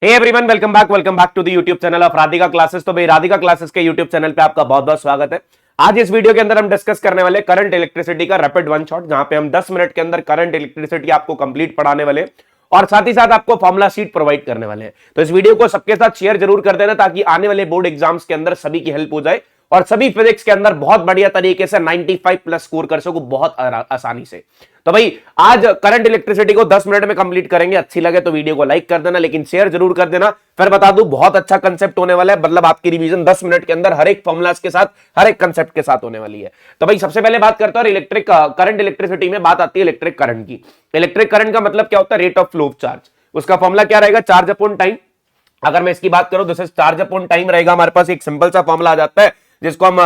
Hey everyone, welcome back to the YouTube channel of Radhika classes. तो भाई Radhika classes के YouTube channel पे आपका बहुत बहुत स्वागत है। आज इस वीडियो के अंदर हम डिस्कस करने वाले करंट इलेक्ट्रिसिटी का रैपिड वन शॉट, जहां पे हम 10 मिनट के अंदर करंट इलेक्ट्रिसिटी आपको कंप्लीट पढ़ाने वाले और साथ ही साथ आपको फॉर्मुला शीट प्रोवाइड करने वाले हैं। तो इस वीडियो को सबके साथ शेयर जरूर कर देना ताकि आने वाले बोर्ड एग्जाम्स के अंदर सभी की हेल्प हो जाए और सभी फिजिक्स के अंदर बहुत बढ़िया तरीके से 95 प्लस स्कोर कर सको बहुत आसानी से। तो भाई आज करंट इलेक्ट्रिसिटी को 10 मिनट में कंप्लीट करेंगे। अच्छी लगे तो वीडियो को लाइक कर देना, लेकिन शेयर जरूर कर देना। फिर बता दूं, बहुत अच्छा कंसेप्ट होने वाला है, मतलब आपकी रिवीजन 10 मिनट के अंदर हर एक फॉर्मुलास के साथ, हर एक कंसेप्ट के साथ होने वाली है। तो भाई सबसे पहले बात करते हैं इलेक्ट्रिक करंट इलेक्ट्रिसिटी में बात आती है इलेक्ट्रिक करंट की। इलेक्ट्रिक करंट का मतलब क्या होता है? Rate of flow of charge. उसका फॉर्मुला क्या रहेगा? Charge upon time. अगर मैं इसकी बात करूं, this is charge upon time रहेगा। हमारे पास एक सिंपल सा फॉर्मुला आ जाता है जिसको हम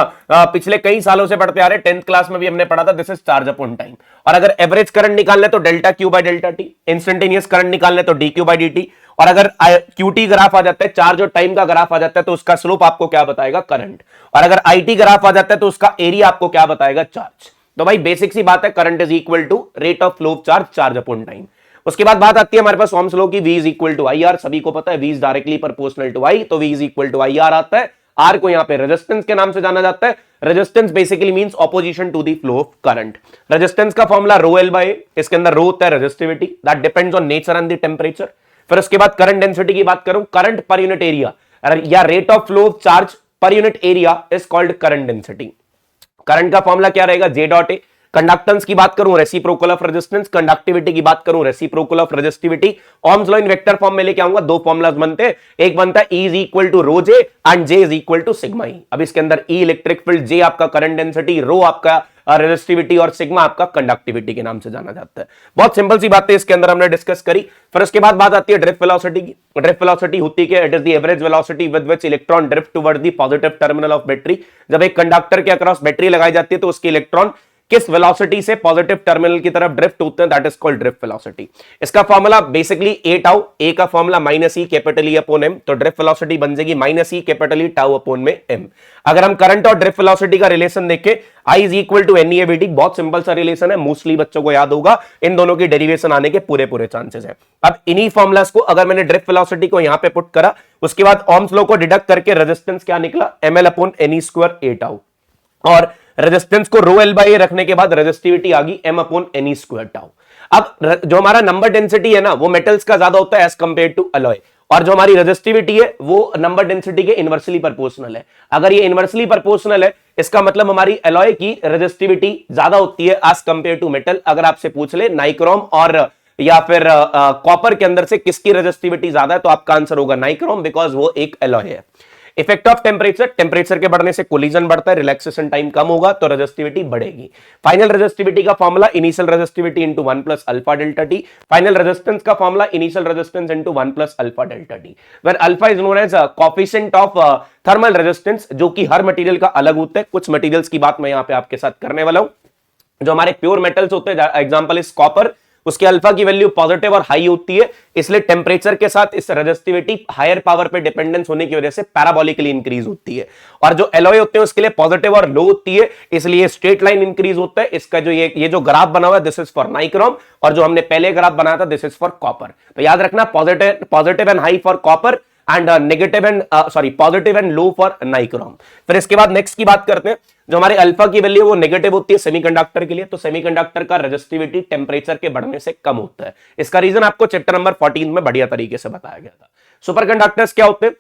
पिछले कई सालों से पढ़ते आ रहे हैं, 10th क्लास में भी हमने पढ़ा था। This is charge upon time. और अगर एवरेज करंट निकालना है तो delta Q by delta T, instantaneous current निकालना है तो D Q by D T. और अगर क्यूटी ग्राफ आ जाता है, चार्ज और टाइम का ग्राफ आ जाता है, तो उसका स्लोप आपको क्या बताएगा? करंट। और अगर आईटी ग्राफ आ जाता है तो उसका एरिया आपको क्या बताएगा? चार्ज। तो भाई बेसिक सी बात है, current is equal to rate of flow of charge, charge upon time. उसके बाद बात आती है हमारे पास ओम्स लॉ की। V is equal to I R. सभी को पता है V is directly proportional to I, तो V is equal to I R आता है। R को यहां पे रेजिस्टेंस के नाम से जाना जाता है। Resistance basically means opposition to the flow of current. Resistance का formula rho L by A, इसके अंदर रो होता है resistivity, that depends on nature and the temperature. फिर उसके बाद करंट डेंसिटी की बात करूं, करंट पर यूनिट एरिया या rate of flow of charge per unit area is called current density. Current का फॉर्मूला क्या रहेगा? J dot A. कंडक्टेंस की बात करूं, रेसिप्रोकल ऑफ रेजिस्टेंस। कंडक्टिविटी की बात करूं, reciprocal of resistivity. Ohm's law in vector form में लेके आऊंगा। दो फॉर्मुलास बनते हैं, एक बनता है E is equal to rho J and J is equal to sigma E. अब इसके अंदर E इलेक्ट्रिक फील्ड, J आपका करंट डेंसिटी, रो आपका रेजिस्टिविटी और सिग्मा आपका कंडक्टिविटी के नाम से जाना जाता है। बहुत सिंपल सी बात है, इसके अंदर हमने डिस्कस करी। फिर उसके बाद बात आती है ड्रिफ्ट वेलोसिटी की। ड्रिफ्ट वेलोसिटी होती है, it is the average velocity with which electron drift toward the positive terminal of battery. जब एक कंडक्टर के अक्रॉस बैटरी लगाई जाती है तो उसके इलेक्ट्रॉन किस वेलोसिटी से पॉजिटिव टर्मिनल की तरफ ड्रिफ्ट होते हैं, that is called drift velocity. इसका formula basically a tau, a का formula minus e capital E upon m, तो ड्रिफ्ट वेलोसिटी बन जाएगी minus e capital E tau upon में एम। अगर हम करंट और ड्रिफ्ट वेलोसिटी का रिलेशन देखें, I is equal to n e b t, बहुत सिंपल सा रिलेशन है, मोस्टली बच्चों को याद होगा। इन दोनों की डेरिवेशन आने के पूरे पूरे चांसेस है। अब इन्हीं फॉर्मुलास को अगर मैंने ड्रिफ्ट वेलोसिटी को यहां पे पुट करा, उसके बाद ओम्स लॉ को डिडक्ट करके रेजिस्टेंस क्या निकला? M l upon N E square a tau. और रेजिस्टेंस को रो एल बाय ए रखने के बाद रेजिस्टिविटी आ गई M upon N E square tau. अब जो हमारा नंबर डेंसिटी है ना, वो मेटल्स का ज्यादा होता है एज कंपेयर टू अलॉय, और जो हमारी रेजिस्टिविटी है वो नंबर डेंसिटी के इनवर्सली प्रोपोर्शनल है। अगर ये इनवर्सली प्रोपोर्शनल है, इसका मतलब हमारी अलॉय की रेजिस्टिविटी ज्यादा होती है एज कंपेयर टू मेटल। अगर आपसे पूछ ले नाइक्रोम और या फिर कॉपर के अंदर से किसकी रेजिस्टिविटी ज्यादा है, तो आपका आंसर होगा नाइक्रोम, बिकॉज वो एक अलॉय है। इफेक्ट ऑफ टेम्परेचर, टेम्परेचर के बढ़ने से कोलिजन बढ़ता है, रिलैक्सेशन टाइम कम होगा तो रेजिस्टिविटी बढ़ेगी। फाइनल रेजिस्टिविटी का formula initial resistivity into 1 plus alpha delta t. Final resistance का formula initial resistance into 1 plus alpha delta t, where alpha is known as coefficient of thermal resistance, जो कि हर material का अलग होता है। कुछ मटेरियल्स की बात मैं यहां पे आपके साथ करने वाला हूं। जो हमारे प्योर मेटल्स होते हैं, एग्जांपल इज कॉपर, उसके अल्फा की वैल्यू पॉजिटिव और हाई होती है, इसलिए टेम्परेचर के साथ इस रेजिस्टिविटी हायर पावर पे डिपेंडेंस होने की वजह से पैराबोलिकली इंक्रीज होती है। और जो एलॉय होते हैं उसके लिए पॉजिटिव और लो होती है, इसलिए स्ट्रेट लाइन इंक्रीज होता है। इसका जो ये जो ग्राफ बना हुआ है, दिस इज फॉर नाइक्रोम, और जो हमने पहले ग्राफ बनाया था, दिस इज फॉर कॉपर। तो याद रखना, positive and high for copper and positive and low for nichrome. फिर इसके बाद नेक्स्ट की बात करते हैं, जो हमारे अल्फा की वैल्यू वो नेगेटिव होती है सेमीकंडक्टर के लिए, तो सेमीकंडक्टर का रेजिस्टिविटी टेम्परेचर के बढ़ने से कम होता है। इसका रीजन आपको चैप्टर नंबर 14 में बढ़िया तरीके से बताया गया था। सुपरकंडक्टर्स क्या होते हैं?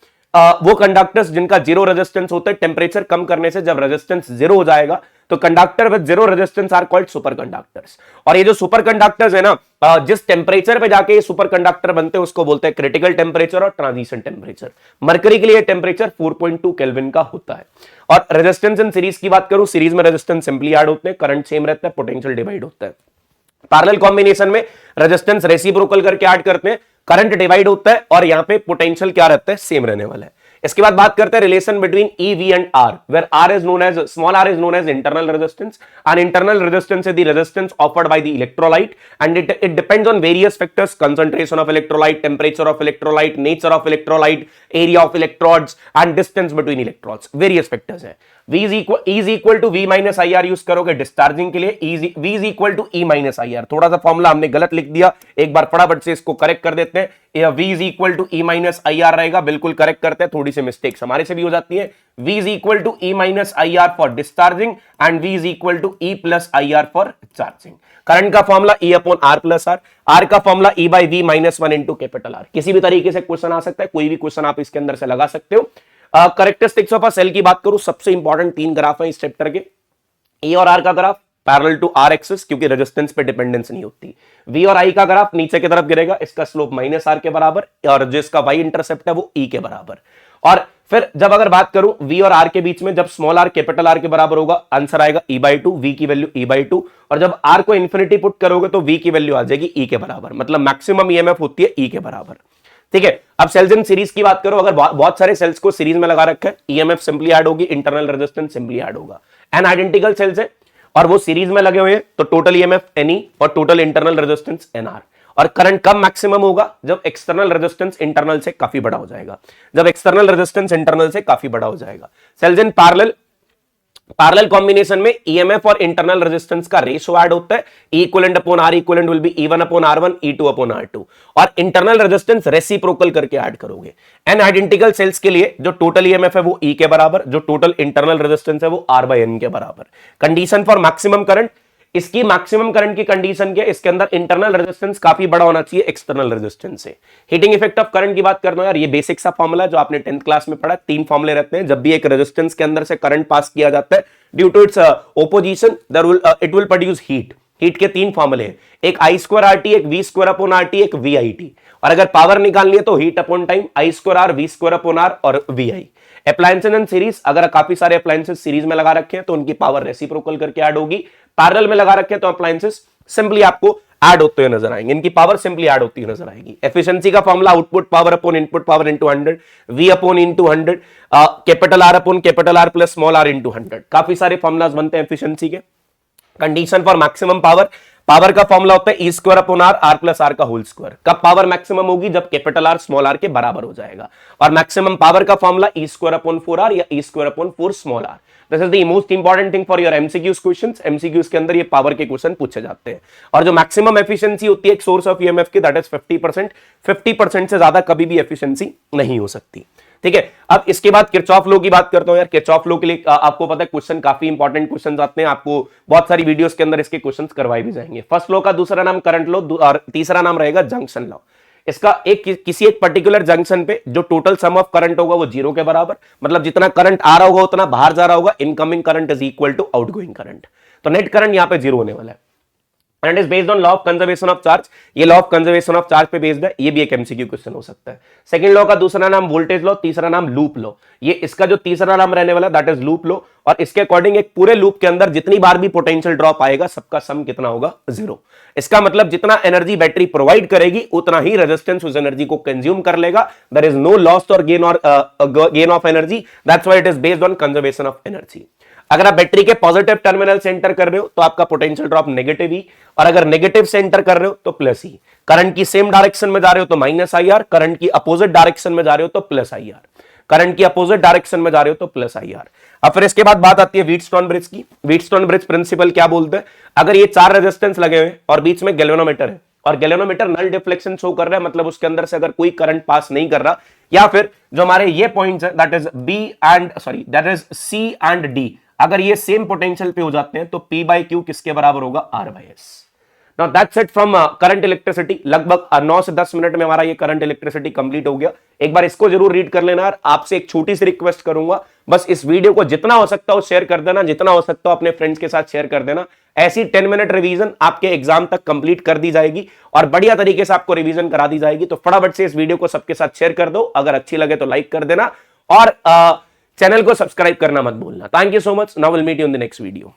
वो कंडक्टर्स जिनका जीरो रेजिस्टेंस होता है, टेम्परेचर कम करने से जब रेजिस्टेंस जीरो हो जाएगा तो conductor with zero resistance R called superconductors. और ये जो सुपरकंडक्टर्स है ना, जिस टेम्परेचर पे जाके ये सुपरकंडक्टर बनते हैं उसको बोलते हैं क्रिटिकल टेम्परेचर और ट्रांजिशन टेम्परेचर। मरकरी के लिए टेम्परेचर 4.2 केल्विन का होता है। और रेजिस्टेंस इन सीरीज की बात करूं, सीरीज में रेजिस्टेंस सिंपली ऐड होते हैं, करंट सेम रहता है, पोटेंशियल डिवाइड होता है। पैरेलल कॉम्बिनेशन में रेजिस्टेंस रेसिप्रोकल करके ऐड करते हैं, करंट डिवाइड होता है, और यहां पे पोटेंशियल क्या रहता है? सेम रहने वाला है। इसके बाद बात करते हैं relation between E V and R, where R is known as small R is known as internal resistance and internal resistance is the resistance offered by the electrolyte and it depends on various factors, concentration of electrolyte, temperature of electrolyte, nature of electrolyte, area of electrodes and distance between electrons, various factors है। V is equal to V minus IR use करोगे discharging के लिए, V is equal to E minus IR। थोड़ा सा formula हमने गलत लिख दिया, एक बार फटाफट से इसको करेक्ट कर देते हैं। V is equal to E minus IR रहेगा, बिल्कुल करेक्ट करते हैं, थोड़ी सी मिस्टेक्स हमारे से भी हो जाती है। V is equal to E minus IR for discharging and V is equal to E plus IR for charging। Current का formula E upon R plus R, R का formula E by V minus 1 into capital R। किसी भी तरीके से question आ सकता है, कोई भी क्वेश्चन आप इसके अंदर से लगा सकते हो। कैरेक्टरिस्टिक्स ऑफ अ सेल की बात करूं, सबसे इंपॉर्टेंट 3 ग्राफ है इस चैप्टर के। ए और आर का graph parallel to R axis, क्योंकि रेजिस्टेंस पे डिपेंडेंस नहीं होती। वी और आई का ग्राफ नीचे की तरफ गिरेगा, इसका स्लोप माइनस आर के बराबर, और जिसका वाई इंटरसेप्ट है वो ई के बराबर। और फिर जब अगर बात करूं वी और आर के बीच में, जब स्मॉल आर कैपिटल आर के बराबर होगा, आंसर आएगा ई बाई टू, वी की वैल्यू ई बाई टू। और जब आर को इन्फिनिटी पुट करोगे तो वी की वैल्यू आ जाएगी ई के बराबर, मतलब मैक्सिमम ईएमएफ होती है ई के बराबर। ठीक है, अब सेल्स इन सीरीज की बात करो, अगर बहुत सारे सेल्स को सीरीज में लगा रखा है, ईएमएफ सिंपली ऐड होगी, इंटरनल रेजिस्टेंस सिंपली ऐड होगा। एन आइडेंटिकल सेल्स है और वो सीरीज में लगे हुए हैं, तो टोटल ईएमएफ एनई और टोटल इंटरनल रेजिस्टेंस एनआर। और करंट कब मैक्सिमम होगा? जब एक्सटर्नल रेजिस्टेंस इंटरनल से काफी बड़ा हो जाएगा, जब एक्सटर्नल रेजिस्टेंस इंटरनल से काफी बड़ा हो जाएगा। सेल्स इन पैरेलल कॉम्बिनेशन में ईएमएफ और इंटरनल रेजिस्टेंस का रेशियो ऐड होता है, E equivalent upon R equivalent will be E1 upon R1, E2 upon R2, और इंटरनल रेजिस्टेंस रेसिप्रोकल करके ऐड करोगे। एन आइडेंटिकल सेल्स के लिए जो टोटल ईएमएफ है वो E के बराबर, जो टोटल इंटरनल रेजिस्टेंस है वो R बाय N के बराबर। कंडीशन फॉर मैक्सिमम करंट, इसकी मैक्सिमम करंट की कंडीशन क्या है? इसके अंदर इंटरनल रेजिस्टेंस काफी बड़ा होना चाहिए एक्सटर्नल रेजिस्टेंस से। हीटिंग इफेक्ट ऑफ करंट की बात करना यार, ये बेसिक सा फॉर्मूला जो आपने 10th क्लास में पढ़ा। 3 फॉर्मूले रहते हैं, जब भी एक रेजिस्टेंस के अंदर से करंट पास किया जाता है, due to its opposition it will produce heat. Heat के 3 फॉर्मूले हैं, एक I स्क्वायर RT, एक V स्क्वायर अपॉन RT, एक VIT। और अगर पावर निकालनी है तो heat upon time, I square R, V square upon R और VI। अप्लायंसेस इन सीरीज, अगर काफी सारे अप्लायंसेस सीरीज में लगा रखे हैं तो उनकी पावर रेसिप्रोकल करके ऐड होगी। पैरेलल में लगा रखे हैं तो अप्लायंसेस सिंपली आपको ऐड होते हुए नजर आएंगे, इनकी पावर सिंपली ऐड होती हुई नजर आएगी। एफिशिएंसी का formula output power upon input power into 100, V upon into 100, capital R upon capital R plus small r into 100। काफी सारे फॉर्मूलाज बनते हैं एफिशिएंसी के। Condition for maximum power, power का फॉर्मूला होता है E square upon R, R plus R का whole square. कब पावर मैक्सिमम होगी? जब कैपिटल R स्मॉल r के बराबर हो जाएगा। और मैक्सिमम पावर का formula E square upon 4R या E square upon 4 small r। This is the most important thing for your MCQs questions. MCQs के अंदर ये पावर के क्वेश्चन पूछे जाते हैं। और जो मैक्सिमम एफिशिएंसी होती है एक सोर्स ऑफ ईएमएफ की, दैट इज 50%। 50% से ज्यादा कभी भी एफिशिएंसी नहीं हो सकती। ठीक है, अब इसके बाद किरचॉफ लॉ की बात करता हूं यार। किरचॉफ लॉ के लिए आपको पता है क्वेश्चन काफी इंपॉर्टेंट क्वेश्चन आते हैं, आपको बहुत सारी वीडियोस के अंदर इसके क्वेश्चंस करवाए भी जाएंगे। फर्स्ट लॉ का दूसरा नाम करंट लॉ और तीसरा नाम रहेगा जंक्शन लॉ। इसका किसी एक पर्टिकुलर जंक्शन पे जो टोटल सम ऑफ करंट होगा वो 0 के बराबर, मतलब जितना करंट आ रहा होगा उतना बाहर जा रहा होगा। Incoming current is equal to outgoing current, तो नेट करंट यहां पे 0 होने वाला है। And is based on law of conservation of charge. ये law of conservation of charge पे बेस्ड है, ये भी एक एमसीक्यू क्वेश्चन हो सकता है। सेकंड लॉ का दूसरा नाम वोल्टेज लॉ, तीसरा नाम लूप लॉ। ये इसका जो तीसरा नाम रहने वाला दैट इज लूप लॉ, और इसके अकॉर्डिंग एक पूरे लूप के अंदर जितनी बार भी पोटेंशियल ड्रॉप आएगा सबका सम कितना होगा? 0। इसका मतलब जितना एनर्जी बैटरी प्रोवाइड करेगी उतना ही रेजिस्टेंस उस एनर्जी को कंज्यूम कर लेगा। देयर इज नो लॉस और gain of energy, that's why it is based on conservation of energy. अगर आप बैटरी के पॉजिटिव टर्मिनल से एंटर कर रहे हो तो आपका पोटेंशियल ड्रॉप नेगेटिव ही, और अगर नेगेटिव से एंटर कर रहे हो तो प्लस ही। करंट की सेम डायरेक्शन में जा रहे हो तो माइनस IR, करंट की अपोजिट डायरेक्शन में जा रहे हो तो प्लस IR, करंट की अपोजिट डायरेक्शन में जा रहे हो तो प्लस IR। अब फिर इसके बाद बात आती है व्हीटस्टोन ब्रिज की। व्हीटस्टोन ब्रिज प्रिंसिपल क्या बोलते हैं? अगर ये 4 रेजिस्टेंस लगे हुए और बीच में गैल्वेनोमीटर है और गैल्वेनोमीटर नल डिफ्लेक्शन शो कर रहा है, मतलब उसके अंदर से अगर कोई करंट पास नहीं कर रहा, या फिर जो हमारे ये पॉइंट्स है that is C and D, अगर ये सेम पोटेंशियल पे हो जाते हैं तो P बाई Q किसके बराबर होगा? R by S। Now that's it from current electricity. लगभग 9 से 10 मिनट में हमारा ये करंट इलेक्ट्रिसिटी कंप्लीट हो गया। एक बार इसको जरूर रीड कर लेना यार। आपसे एक छोटी सी रिक्वेस्ट करूंगा, बस इस वीडियो को जितना हो सकता हो शेयर कर देना, जितना हो सकता हो अपने फ्रेंड्स के साथ शेयर कर देना। ऐसी 10 मिनट रिवीजन आपके एग्जाम तक कंप्लीट कर दी जाएगी और बढ़िया तरीके से आपको रिवीजन करा दी जाएगी। तो फटाफट से इस वीडियो को सबके साथ शेयर कर दो, अगर अच्छी लगे तो लाइक कर देना और चैनल को सब्सक्राइब करना मत भूलना। Thank you so much. Now will meet you in the next video.